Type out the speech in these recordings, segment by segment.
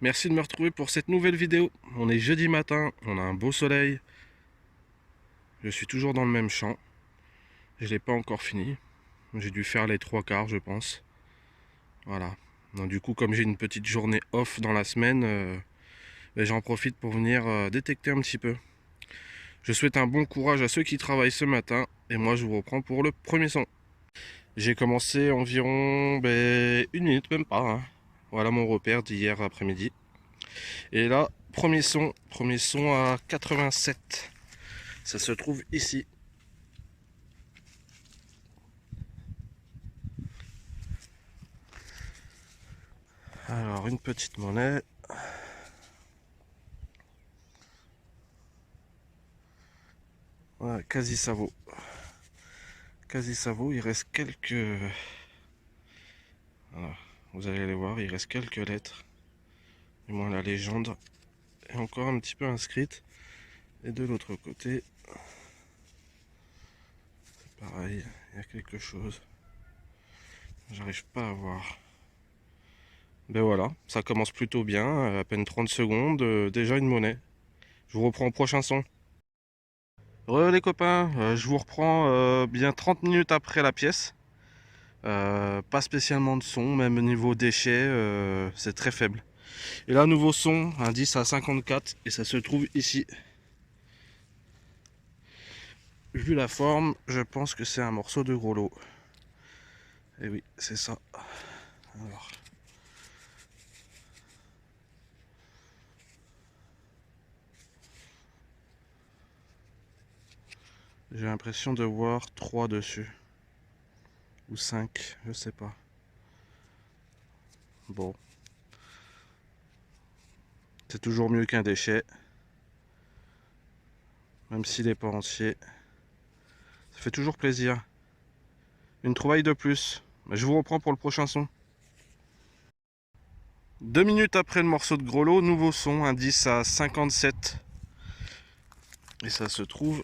Merci de me retrouver pour cette nouvelle vidéo. On est jeudi matin, on a un beau soleil. Je suis toujours dans le même champ. Je l'ai pas encore fini. J'ai dû faire les 3/4 je pense. Voilà. Donc, du coup, comme j'ai une petite journée off dans la semaine, j'en profite pour venir détecter un petit peu. Je souhaite un bon courage à ceux qui travaillent ce matin. Et moi je vous reprends pour le premier son. J'ai commencé environ une minute, même pas, hein. Voilà mon repère d'hier après-midi. Et là, premier son à 87. Ça se trouve ici. Alors, une petite monnaie. Voilà, quasi ça vaut. Quasi ça vaut. Il reste quelques... Voilà, vous allez les voir, il reste quelques lettres. Du moins la légende est encore un petit peu inscrite. Et de l'autre côté, c'est pareil, il y a quelque chose. J'arrive pas à voir. Ben voilà, ça commence plutôt bien, à peine 30 secondes, déjà une monnaie. Je vous reprends au prochain son. Les copains, je vous reprends bien 30 minutes après la pièce. Pas spécialement de son, même au niveau déchets, c'est très faible. Et là, nouveau son, un 10 à 54, et ça se trouve ici. Vu la forme, je pense que c'est un morceau de gros lot. Et oui, c'est ça. Alors. J'ai l'impression de voir 3 dessus. Ou 5, je sais pas. Bon. C'est toujours mieux qu'un déchet. Même s'il n'est pas entier. Ça fait toujours plaisir. Une trouvaille de plus. Mais je vous reprends pour le prochain son. 2 minutes après le morceau de gros lot, nouveau son, un 10 à 57. Et ça se trouve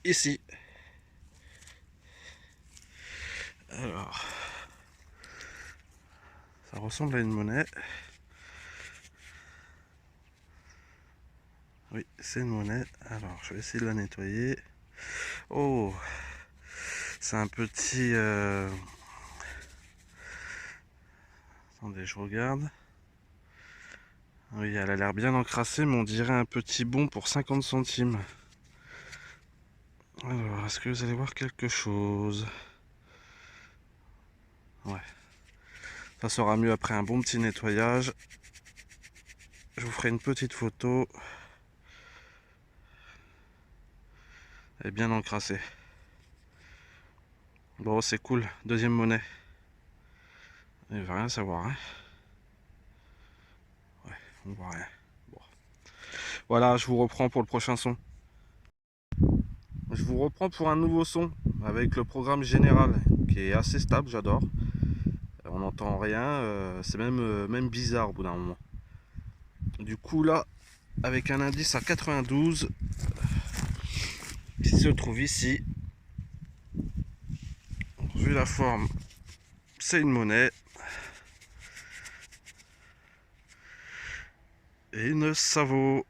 ici. Alors, ça ressemble à une monnaie. Oui, c'est une monnaie. Alors, je vais essayer de la nettoyer. Oh, c'est un petit... Attendez, je regarde. Oui, elle a l'air bien encrassée, mais on dirait un petit bon pour 50 centimes. Alors, est-ce que vous allez voir quelque chose? Ouais. Ça sera mieux après un bon petit nettoyage. Je vous ferai une petite photo. Elle est bien encrassée. Bon, c'est cool. Deuxième monnaie. Il va rien savoir, hein. Ouais, on voit rien. Bon. Voilà, je vous reprends pour le prochain son. Je vous reprends pour un nouveau son avec le programme général qui est assez stable, j'adore. On n'entend rien, c'est même bizarre au bout d'un moment. Du coup là, avec un indice à 92 qui se trouve ici, vu la forme, c'est une monnaie. Et une ça vaut.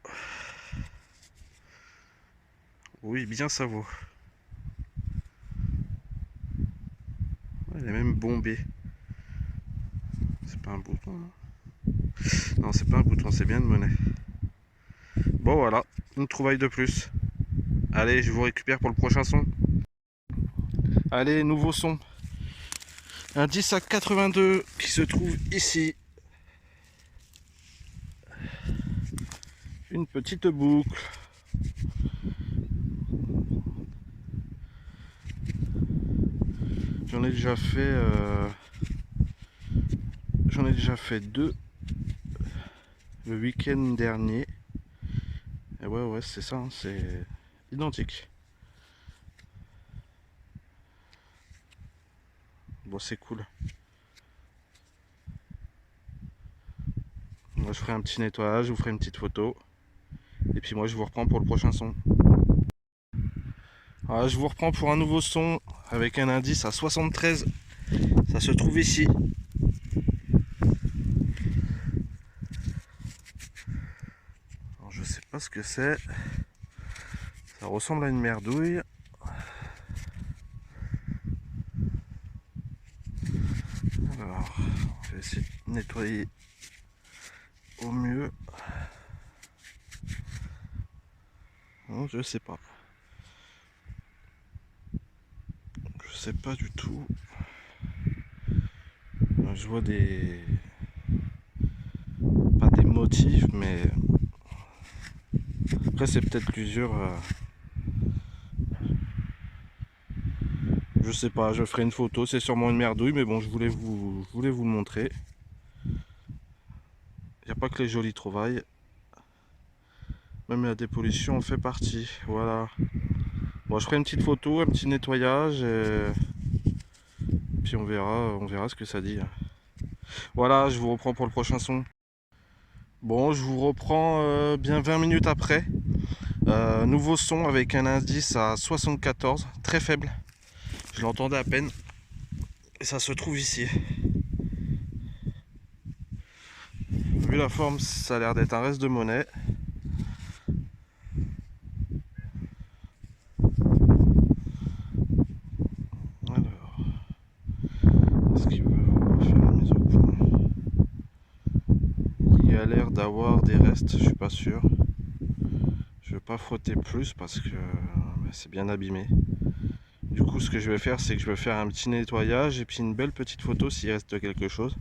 Oui, bien ça vaut. Elle est même bombée. C'est pas un bouton, non? Non, c'est pas un bouton, c'est bien une monnaie. Bon voilà, une trouvaille de plus. Allez, je vous récupère pour le prochain son. Allez, nouveau son. Un 10 à 82 qui se trouve ici. Une petite boucle. J'en ai déjà fait deux le week-end dernier. Et ouais, c'est ça, hein, c'est identique. Bon, c'est cool. Moi, je ferai un petit nettoyage, je vous ferai une petite photo. Et puis moi, je vous reprends pour le prochain son. Alors, je vous reprends pour un nouveau son avec un indice à 73. Ça se trouve ici. pas ce que c'est. Ça ressemble à une merdouille. Alors, je vais essayer de nettoyer au mieux. Non, je sais pas. Je sais pas du tout. Je vois des... pas des motifs, mais... Après, c'est peut-être l'usure. Je sais pas, je ferai une photo. C'est sûrement une merdouille, mais bon, je voulais vous le montrer. Il n'y a pas que les jolies trouvailles. Même la dépollution en fait partie. Voilà. Bon, je ferai une petite photo, un petit nettoyage. Et... puis on verra ce que ça dit. Voilà, je vous reprends pour le prochain son. Bon, je vous reprends bien 20 minutes après. Nouveau son avec un indice à 74, très faible. Je l'entendais à peine. Et ça se trouve ici. Vu la forme, ça a l'air d'être un reste de monnaie. Alors, est-ce qu'il va faire la mise au point? Il a l'air d'avoir des restes, je suis pas sûr. Je vais pas frotter plus parce que c'est bien abîmé. Du coup, ce que je vais faire, c'est que je vais faire un petit nettoyage et puis une belle petite photo s'il reste quelque chose.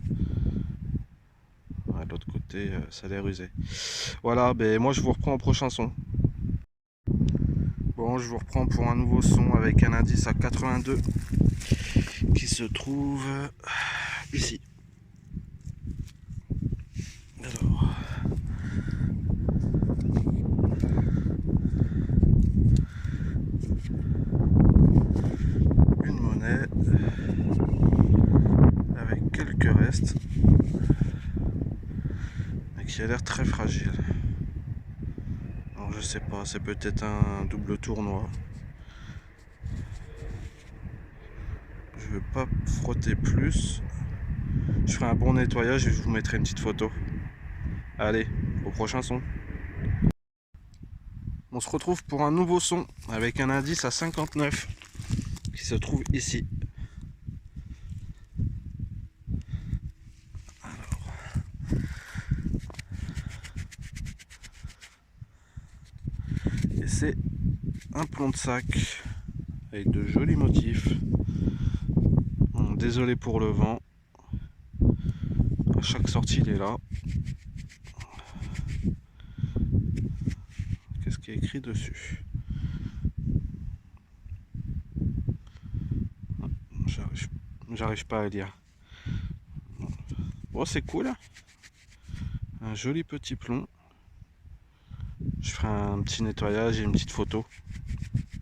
De l'autre côté, ça a l'air usé. Voilà, ben moi je vous reprends au prochain son. Bon, je vous reprends pour un nouveau son avec un indice à 82 qui se trouve ici. Alors, une monnaie avec quelques restes et qui a l'air très fragile. Alors, je sais pas, c'est peut-être un double tournoi. Je vais pas frotter plus. Je ferai un bon nettoyage et je vous mettrai une petite photo. Allez, au prochain son. On se retrouve pour un nouveau son avec un indice à 59 qui se trouve ici. Et c'est un plomb de sac avec de jolis motifs. Désolé pour le vent. À chaque sortie il est là. Qu'est-ce qui est écrit dessus? J'arrive pas à lire. Bon, c'est cool. Un joli petit plomb. Je ferai un petit nettoyage et une petite photo.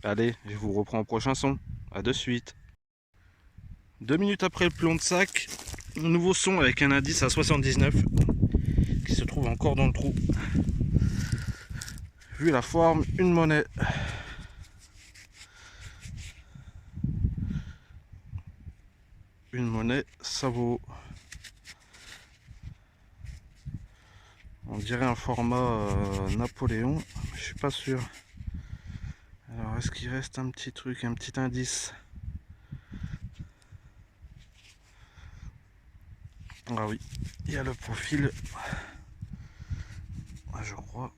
Allez, je vous reprends au prochain son. À de suite. 2 minutes après le plomb de sac, un nouveau son avec un indice à 79 qui se trouve encore dans le trou. Vu la forme, une monnaie. Une monnaie, ça vaut. On dirait un format Napoléon, je suis pas sûr. Alors est-ce qu'il reste un petit truc, un petit indice? Ah oui, il y a le profil. Ah, je crois.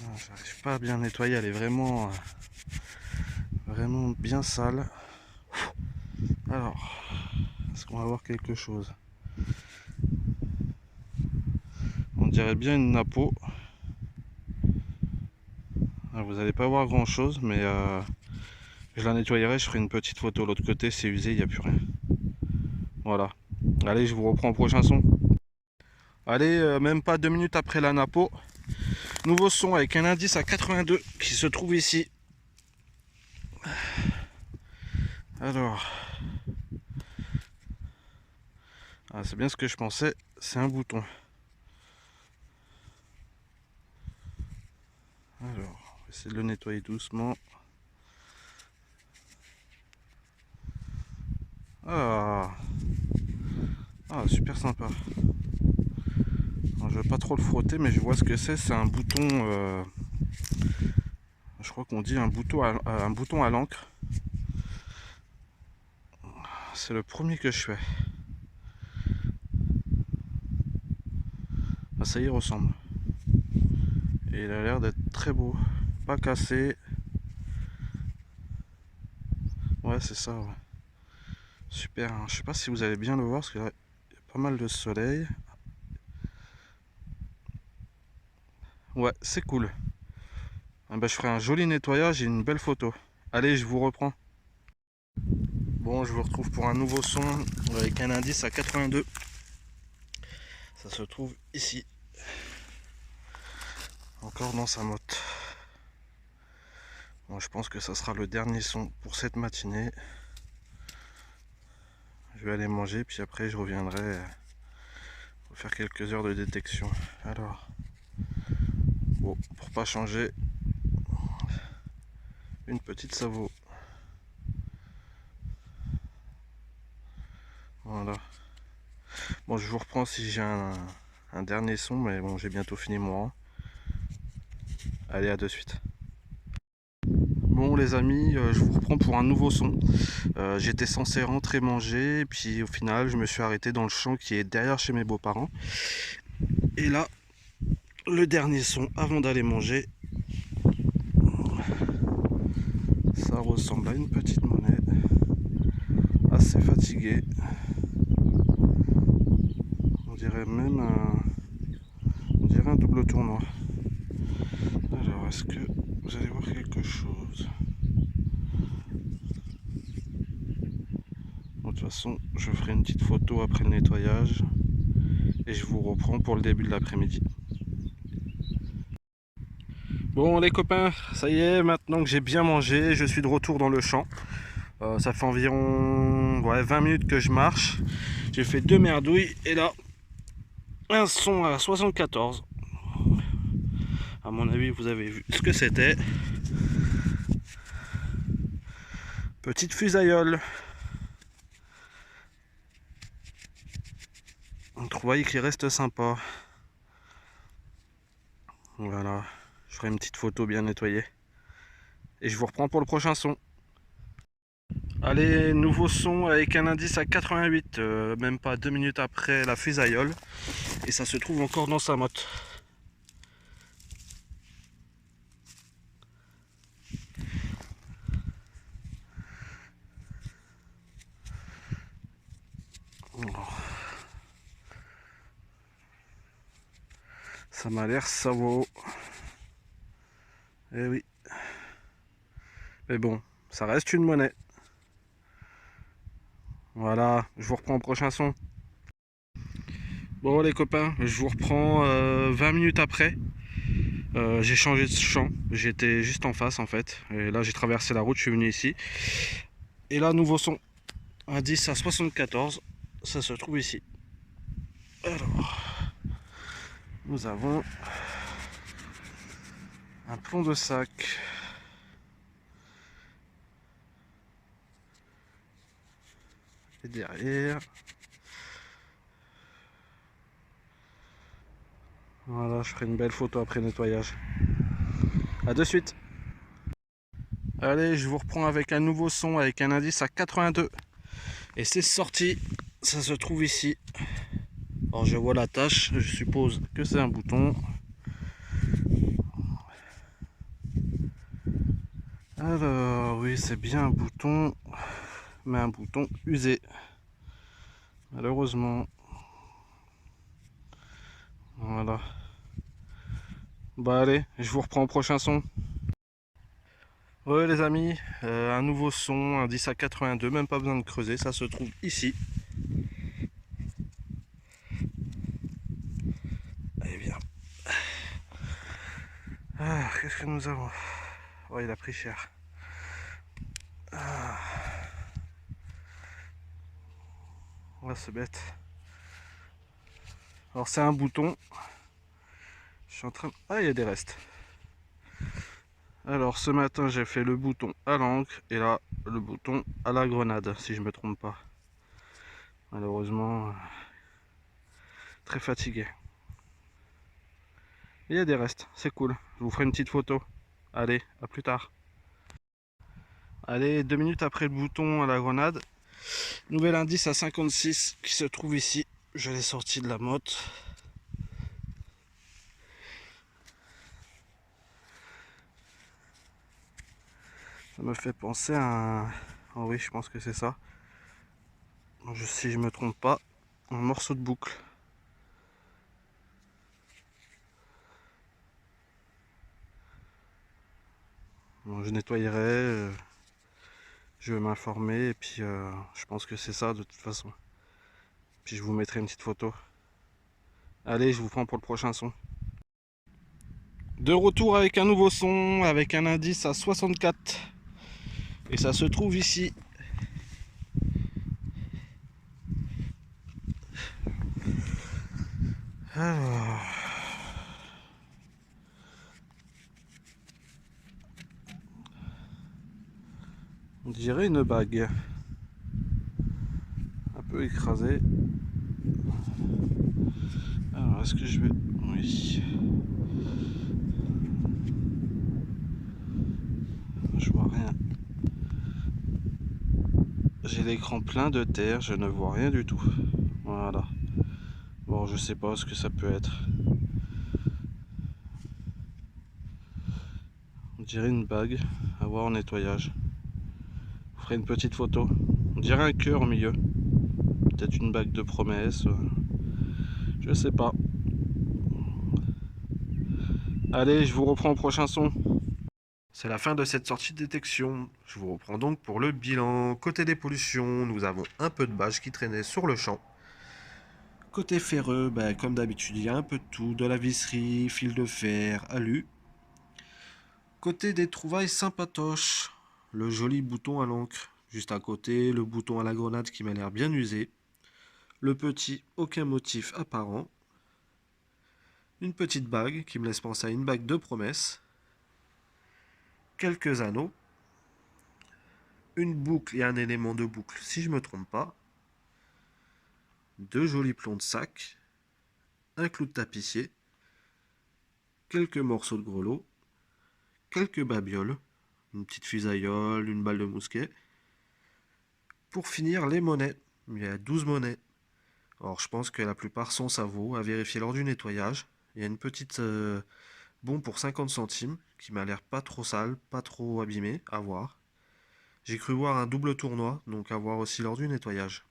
Ah, j'arrive pas à bien nettoyer, elle est vraiment bien sale. Alors, est-ce qu'on va voir quelque chose? On dirait bien une napo. Alors, vous n'allez pas voir grand chose, mais je la nettoyerai, je ferai une petite photo. L'autre côté c'est usé, il n'y a plus rien. Voilà. Allez, je vous reprends au prochain son. Allez, même pas 2 minutes après la napo. Nouveau son avec un indice à 82 qui se trouve ici. Alors. Ah, c'est bien ce que je pensais, c'est un bouton. Alors, on va essayer de le nettoyer doucement. Ah, super sympa. Alors, je vais pas trop le frotter, mais je vois ce que c'est. C'est un bouton, je crois qu'on dit un bouton à l'encre. C'est le premier que je fais. Ah, ça y ressemble. Et il a l'air d'être très beau. Pas cassé. Ouais, c'est ça. Ouais. Super. Hein. Je sais pas si vous allez bien le voir parce qu'il y a pas mal de soleil. Ouais, c'est cool. Ah bah, je ferai un joli nettoyage et une belle photo. Allez, je vous reprends. Bon, je vous retrouve pour un nouveau son avec un indice à 82. Ça se trouve ici. Encore dans sa motte. Bon, je pense que ça sera le dernier son pour cette matinée. Je vais aller manger, puis après je reviendrai pour faire quelques heures de détection. Alors, bon, pour pas changer, une petite Savo. Voilà. Bon, je vous reprends si j'ai un dernier son, mais bon, j'ai bientôt fini mon rang. Allez, à de suite. Bon les amis, je vous reprends pour un nouveau son. J'étais censé rentrer manger, puis au final je me suis arrêté dans le champ qui est derrière chez mes beaux-parents. Et là, le dernier son avant d'aller manger, ça ressemble à une petite monnaie, assez fatiguée. On dirait même un double tournoi. Alors, est-ce que vous allez voir quelque chose? Bon, de toute façon, je ferai une petite photo après le nettoyage et je vous reprends pour le début de l'après-midi. Bon les copains, ça y est, maintenant que j'ai bien mangé, je suis de retour dans le champ. Ça fait environ 20 minutes que je marche. J'ai fait 2 merdouilles et là, un son à 74. À mon avis, vous avez vu ce que c'était. Petite fusailleule. Un trouvaille qui reste sympa. Voilà, je ferai une petite photo bien nettoyée. Et je vous reprends pour le prochain son. Allez, nouveau son avec un indice à 88, même pas 2 minutes après la fusailleule. Et ça se trouve encore dans sa motte. Ça m'a l'air Savo. Eh oui. Mais bon, ça reste une monnaie. Voilà, je vous reprends au prochain son. Bon les copains, je vous reprends 20 minutes après. J'ai changé de champ, j'étais juste en face en fait. Et là j'ai traversé la route, je suis venu ici. Et là, nouveau son. Indice à 74, ça se trouve ici. Alors, nous avons un plomb de sac. Et derrière, voilà, je ferai une belle photo après nettoyage. A de suite. Allez, je vous reprends avec un nouveau son, avec un indice à 82. Et c'est sorti, ça se trouve ici. Alors je vois la tâche, je suppose que c'est un bouton. Alors oui, c'est bien un bouton, mais un bouton usé. Malheureusement. Voilà. Bah allez, je vous reprends au prochain son. Ouais les amis, un nouveau son, indice à 82, même pas besoin de creuser, ça se trouve ici. Allez bien. Ah, qu'est-ce que nous avons? Oh, il a pris cher. Ah, ouais, c'est bête. Alors c'est un bouton. Je suis en train de... Ah, il y a des restes. Alors ce matin j'ai fait le bouton à l'encre et là le bouton à la grenade, si je me trompe pas. Malheureusement, très fatigué. Il y a des restes, c'est cool. Je vous ferai une petite photo. Allez, à plus tard. Allez, 2 minutes après le bouton à la grenade. Nouvel indice à 56 qui se trouve ici. Je l'ai sorti de la motte. Ça me fait penser à un... Oh oui, je pense que c'est ça. Si je me trompe pas, un morceau de boucle. Bon, je nettoyerai, je vais m'informer et puis je pense que c'est ça de toute façon. Puis je vous mettrai une petite photo. Allez, je vous prends pour le prochain son. De retour avec un nouveau son, avec un indice à 64. Et ça se trouve ici. Alors... On dirait une bague. Un peu écrasée. Alors, est-ce que je vais... Oui. Je vois rien. J'ai l'écran plein de terre, je ne vois rien du tout. Voilà. Bon, je sais pas ce que ça peut être. On dirait une bague à voir en nettoyage. Je ferai une petite photo. On dirait un cœur au milieu. Peut-être une bague de promesse. Je sais pas. Allez, je vous reprends au prochain son. C'est la fin de cette sortie de détection. Je vous reprends donc pour le bilan. Côté des pollutions, nous avons un peu de bâche qui traînait sur le champ. Côté ferreux, comme d'habitude, il y a un peu de tout. De la visserie, fil de fer, alu. Côté des trouvailles sympatoches, le joli bouton à l'encre. Juste à côté, le bouton à la grenade qui m'a l'air bien usé. Le petit, aucun motif apparent. Une petite bague qui me laisse penser à une bague de promesse. Quelques anneaux. Une boucle et un élément de boucle si je ne me trompe pas. Deux jolis plombs de sac. Un clou de tapissier. Quelques morceaux de grelot. Quelques babioles. Une petite fusaillole, une balle de mousquet. Pour finir, les monnaies. Il y a 12 monnaies. Alors je pense que la plupart sont savots, à vérifier lors du nettoyage. Il y a une petite bon pour 50 centimes qui m'a l'air pas trop sale, pas trop abîmée, à voir. J'ai cru voir un double tournoi, donc à voir aussi lors du nettoyage.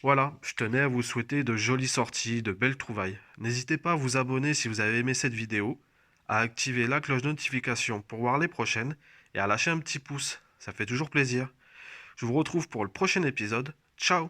Voilà, je tenais à vous souhaiter de jolies sorties, de belles trouvailles. N'hésitez pas à vous abonner si vous avez aimé cette vidéo, à activer la cloche de notification pour voir les prochaines et à lâcher un petit pouce, ça fait toujours plaisir. Je vous retrouve pour le prochain épisode. Ciao!